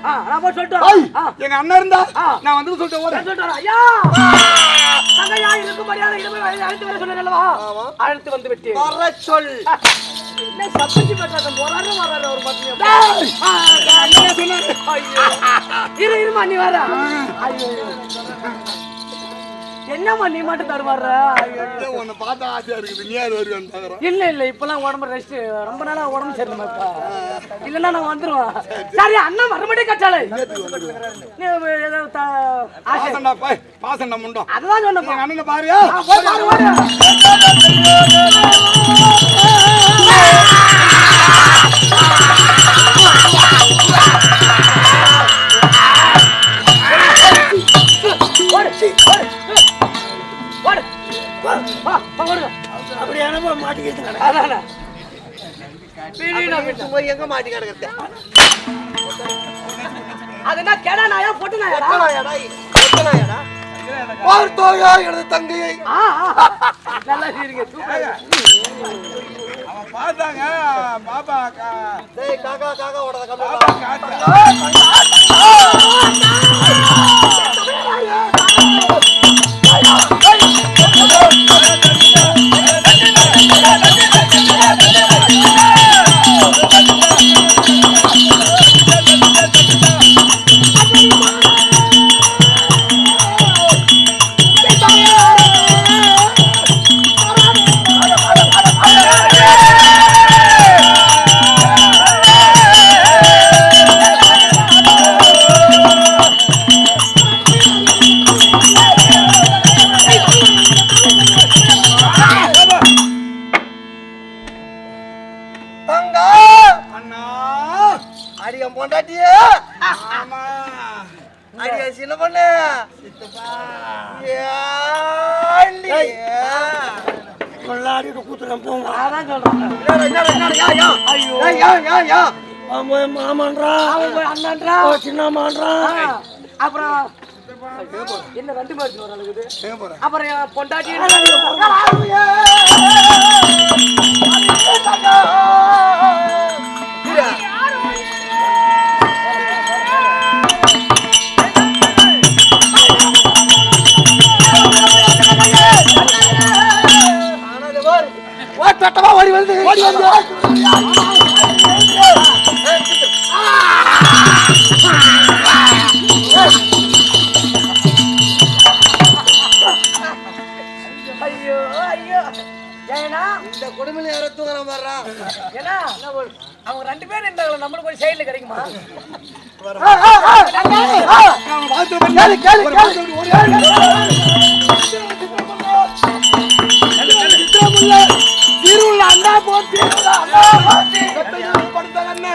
நான் போய் சொல்லிட்டு எங்க அண்ணன் இருந்தா நான் வந்து சொல்லிட்டு ஐயா தங்கையா இதுக்கு மரியாதை அழைத்து வர சொன்னேன்லவா அழைத்து வந்து விட்டு வர சொல் என்ன சப்பஞ்சி பண்றாங்க வராரு ஒரு மட்டும் இருமா நீ வர என்னம்மா நீ மட்டும் தருவார உன்னை பார்த்தா ஆசையா இருக்குது நீ யார் வருவேன் இல்ல இப்பெல்லாம் உடம்பு ரெஸ்ட் ரொம்ப நாளா உடம்பு சரியில்லைப்பா இல்லன்னா நான் வந்துருவேன் சரி அண்ணா மறுபடியும் கட்டாளே நீ பாசண்டா முண்டோம் அதுதான் சொன்னேன் அண்ணனை பாரியா எங்க மாட்டி கிடக்குறது அதுனா கேடா நாயா போட்டு நாயாடா பார்த்தோயா எனது தங்கையை நல்லா இருக்கீங்க அவன் பார்த்தாங்க பாபா காக்கா காக்கா ஓடாத அப்புறம் என்ன ரெண்டு மாதிரி அப்புறம் பொண்டாட்டி தட்டமா ஓடி வந்து ஐயோ ஐயோ ஏன்னா இந்த குடும்பம் யாரோ தூங்குற மாதிரிடா ஏன்னா அவங்க ரெண்டு பேரும் இருந்தாங்களா நம்மளுக்கு ஒரு சைடுல கிடைக்குமா திருவுள்ள அண்ணா போச்சு படுத்தாங்க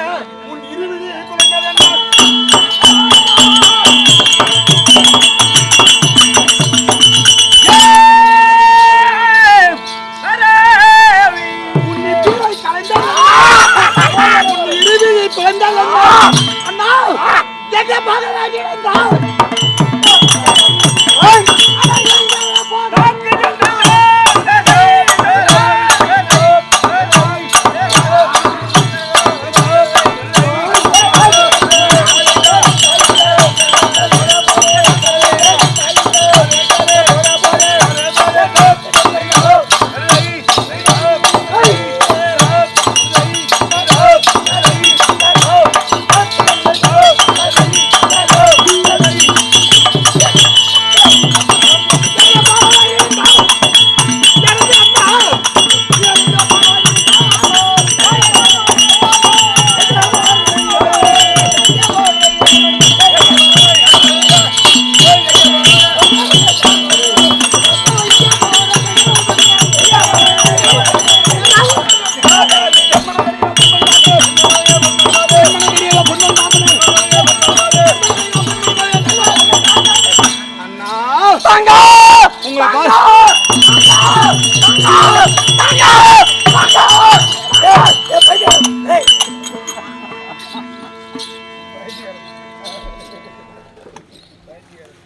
உன் இருவிழி அண்ணா எங்க பாக்க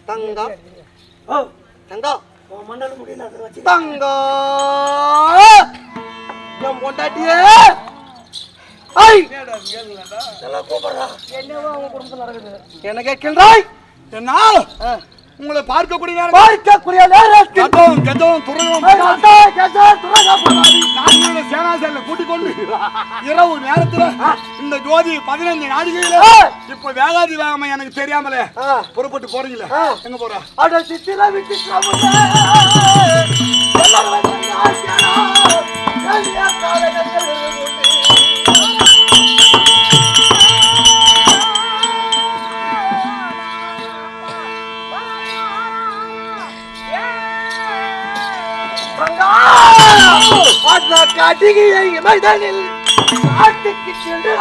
தங்கம் தங்கம் மண்டல முடியல தங்கம் என் பொண்டாட்டியே என்னவோ அவங்க குடும்பத்துல நடக்குது. என்ன கேட்கின்றாய்? என்னால் உங்களை பார்க்கக்கூடிய நேரம் பார்க்கக்கூடிய நேரத்தில் கெதவும் துறவும் நான் சேனாசேல கூட்டிக் கொண்டு இரவு நேரத்துல இந்த ஜோதி 15 நாடிகையில இப்ப வேகாதி வேகமா எனக்கு தெரியாமலே புறப்பட்டு போறீங்களே. எங்க போறா? அட சித்திர விட்டு காட்டிகையை மைதானில் காட்டுக்கு சென்று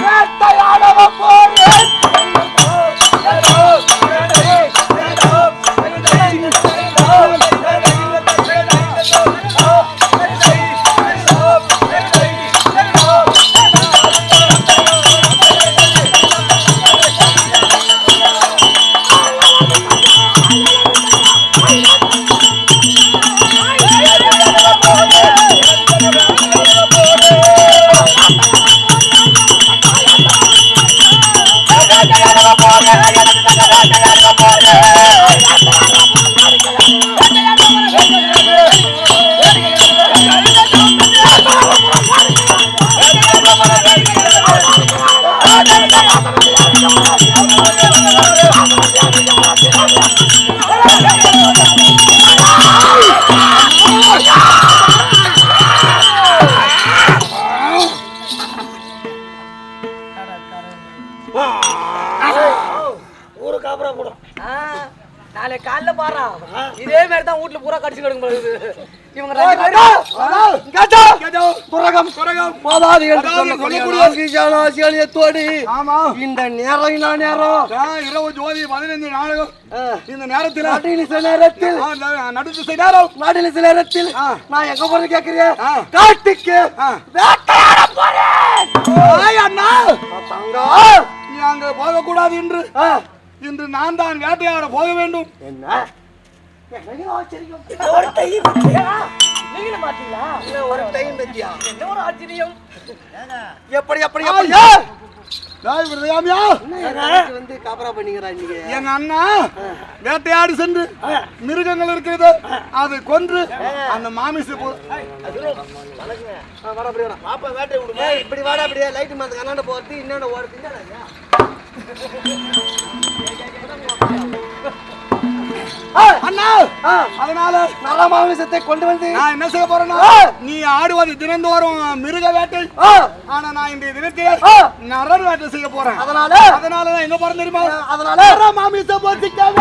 வேட்டையாடவ போறேன். நாளை காலைல பாரு இதே மாதிரி தான் வீட்டுல பூரா கடிச்சு கிடக்கும் போது இவங்க இந்த நேரம் இரவு ஜோதி 15 நாடகம் இந்த நேரத்தில் நடுத்து நேரத்தில் நான் எங்க போறது கேக்குறேன்? காட்டுக்கு வேட்டையாட போறேன். அண்ணா தங்கா நீ அங்க போக கூடாது என்று இன்று நான் தான் வேட்டையாட போக வேண்டும். என்ன ஒரு டைம் நீங்க பாத்தீங்களா? ஒரு டைம் பத்தியா? என்ன ஒரு ஆச்சரியம்! எப்படி எப்படி வந்து காபரா பண்ணிக்கிறா நீங்க? எங்க அண்ணா வேட்டையாடி சென்று மிருகங்கள் இருக்கிறது அது கொன்று அந்த மாமிசு இப்படி வாடா அப்படியே லைட் மாத்த கண்ணாண்ட போறது இன்னொன்னு ஓடுது. அண்ணா அதனால நல்ல மாமிசத்தை கொண்டு வந்து நான் என்ன செய்ய போறேன்னா, நீ ஆடுவது தினந்தோறும் மிருக வேட்டை, ஆனா நான் இந்த தினத்தில் நரர் வேட்டை செய்ய போறேன். அதனால நான் எங்க போறேன் தெரியுமா? அதனால மாமிச போச்சுக்காக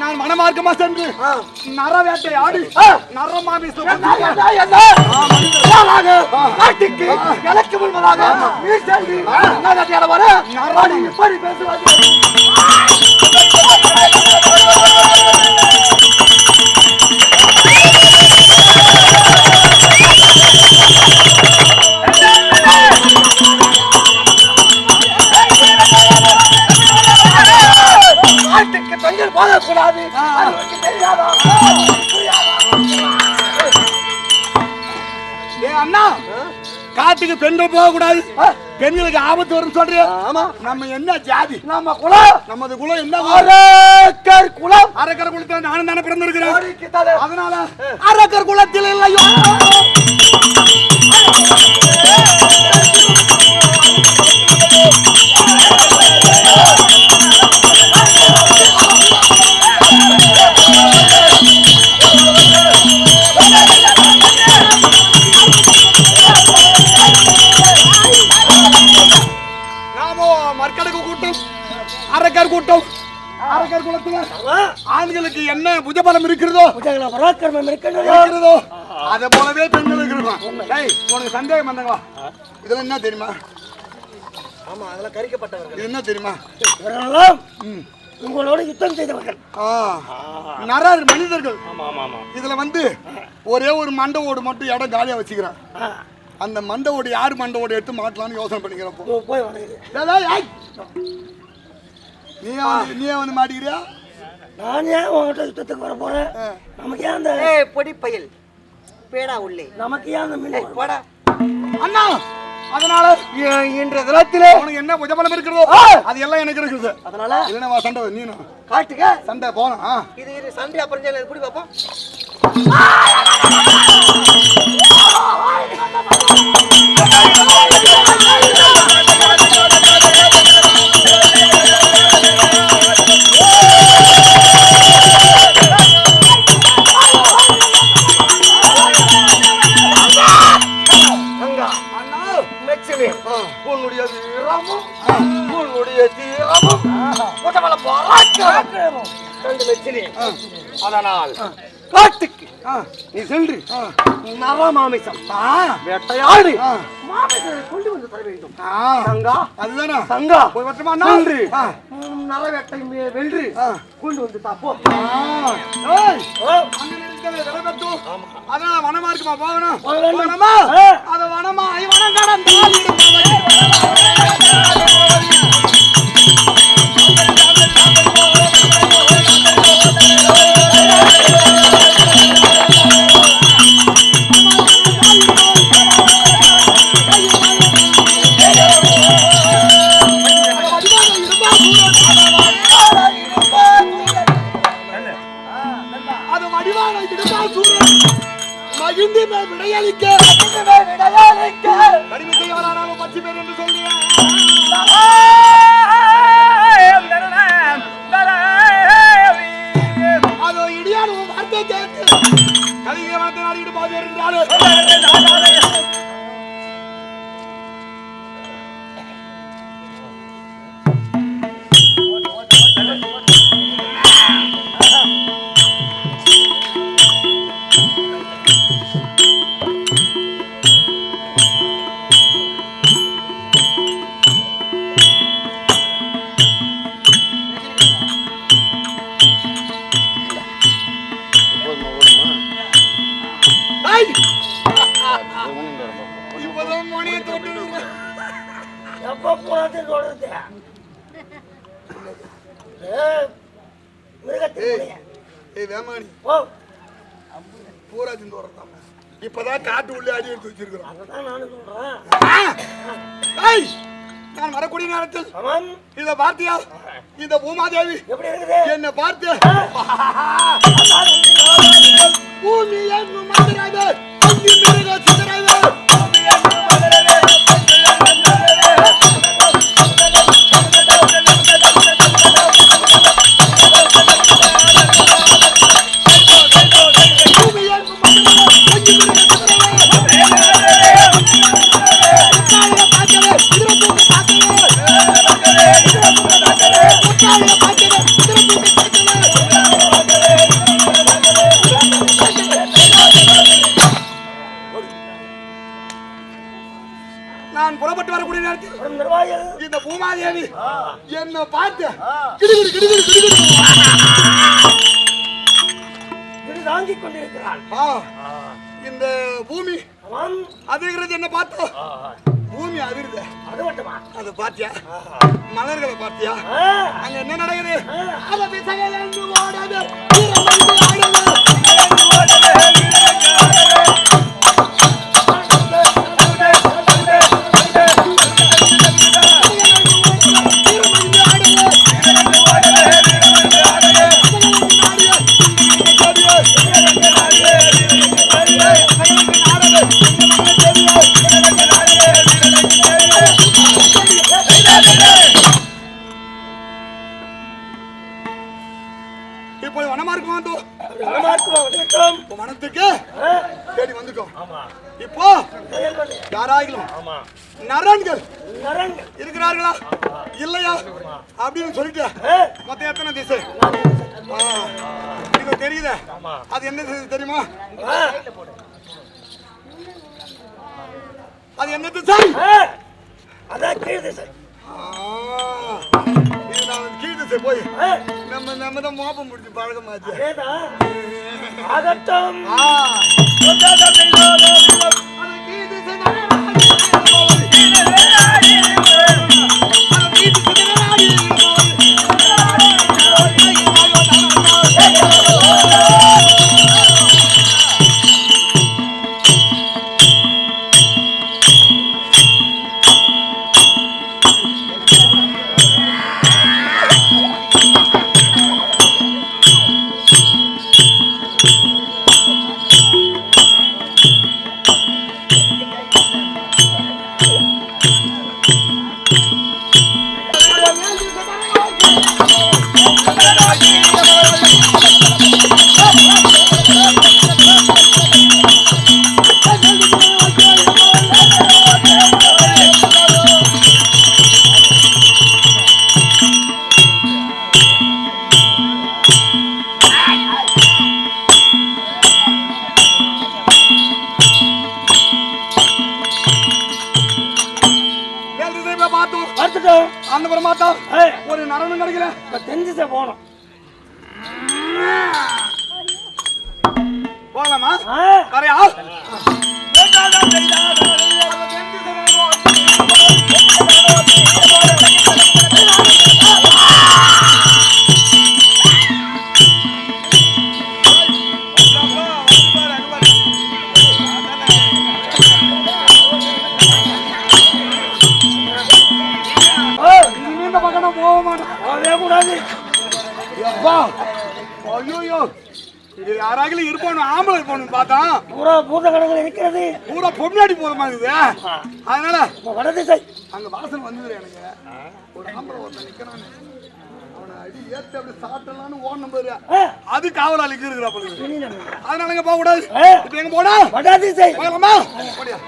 நான் மனமார்க்கமா சென்று நர வேட்டை ஆடி நர மாமிசம் எனக்கு முன்பதாக தொழில் போகக்கூடாது. அண்ணா காட்டுக்கு பெண்கள் போக கூடாது, பெண்களுக்கு ஆபத்து வரும் சொல்றியா? ஆமா. நம்ம என்ன ஜாதி? நம்ம குலம், நமது குலம் என்ன? அரக்கர் குலம். அரக்கர் குலத்தில் நானும் தானே பிறந்திருக்கிறேன். அதனால அரக்கர் குலத்தில் இல்லையோ அரக்கர் கூட்டம் திவாகர் குலத்துல ஆண்களுக்கு என்ன புஜபலம் இருக்கிறதோ பராக்கிரமம் இருக்கிறதோ அதே போலவே பெண்களுக்கு இருக்கும். டேய் உனக்கு சந்தேகம் வந்தங்களா? இதெல்லாம் என்ன தெரியுமா? ஆமா அதெல்லாம் கரிக்கப்பட்டவர்கள். இது என்ன தெரியுமா? உங்களோட யுத்தம் செய்தவர்கள் நரர் மனிதர்கள். இதுல வந்து ஒரே ஒரு மண்டை ஓடு மட்டும் இடம் காலியா வச்சுக்கிறேன். அந்த மண்டை ஓடு யாரு மண்டை ஓடு எடுத்து மாட்டலாம்னு யோசனை பண்ணிக்கிறப்போ நீ வந்து மாட்டிக்கிறியா? நான் ஏன் உங்ககிட்ட யுத்தத்துக்கு வர போறேன்? நமக்கு ஏன் அந்த பொடி பயல் பேடா உள்ளே நமக்கு ஏன் அந்த போடா அண்ணா. அதனால இன்ற தினத்திலே உனக்கு என்ன புஜபலம் இருக்கிறதோ அது எல்லாம் எனக்கு இருக்குது. அதனால இல்லைன்னா சண்டை நீ காட்டுங்க சண்டை போனா இது சண்டை அப்புறம் எப்படி பார்ப்போம். உன்னுடைய வீரமும் உன்னுடைய தீரமும் அதனால் காட்டுக்கு நீ சென்று நரமாமிசம் வேட்டையாடு மாமிசத்தை கொண்டு வந்து தர வேண்டும். சங்கா அதுதானே சங்கா போய் வட்டமா சென்று நரவேட்டை வென்று கொண்டு வந்து தாப்போ. அதனால வனமா இருக்குமா போகணும். வனமா அது வனமா வனம் கடந்தால் விடையளிக்க கடிமை செய்யவரானாலும் 10 பேர் என்று சொல்லுங்க. அதோ இடியாடும் வார்த்தை கேட்டு கலிங்க வார்த்தை நாடிட்டு பாதி இருந்தாலும் இப்பதான் காட்டு உள்ள அடி எடுத்து வச்சிருக்கிறோம். நான் வரக்கூடிய நேரத்தில் இத பார்த்தியா? இந்த பூமாதேவி என்ன பார்த்து பூமி என்னும் மதுராவே அங்கி மிருக சிதறாவே நான் புறப்பட்டு வரக்கூடிய நேரத்தில் இந்த பூமாதேவி என்ன பார்த்து தாங்கிக் கொண்டிருக்கிறாள். இந்த பூமி அதிர்கிறது என்ன பார்த்தா பூமி அதிர்து. அது மட்டுமா? அதை பாத்தியா? மலர்களை பாத்தியா? அங்க என்ன நடக்குது? அதை விசையிலிருந்து ஓடாது இப்போ வனமார்க்கம் வந்து வந்தோம். வனத்துக்கு தேடி வந்துட்டோம். ஆமா. இப்போ யாராகிலும் நரன்கள் இருக்கிறார்களா இல்லையா அப்படின்னு சொல்லிட்டு மொத்தம் எத்தனை திசை இது தெரியுது. அது என்ன திசை தெரியுமா? அது என்ன திசை? அதான் கீழ் திசை. இது நான் கீழ் திசை போய் நம்ம தான் மோப்பம் முடிச்சு பழகமாச்சு. அதட்டம் அந்த மாட்டா ஒரு நரனும் கிடைக்கல. தெரிஞ்சு போனோம். போகலாமா? வரையா? இந்த பக்கம் போக மாட்டேன் கூடாது. ஐயோ இது யாராவது இருப்பானு ஆம்பளை இருப்பானு பார்த்தா பூரா பூத கணக்கில் இருக்கிறது. பூரா பொம்னாடி போற மாதிரி. அதனால வடதிசை அங்க வாசல் வந்தது. எனக்கு ஒரு ஆம்பளை ஒருத்தன் நிக்கிறான். அவனை அடி ஏத்து அப்படி சாப்பிடலான்னு ஓடணும் பாரு. அது காவலாளிக்கு இருக்கிற பொழுது. அதனால எங்க போக கூடாது. இப்ப எங்க போடா? வடதிசை போகலாமா? போடியா.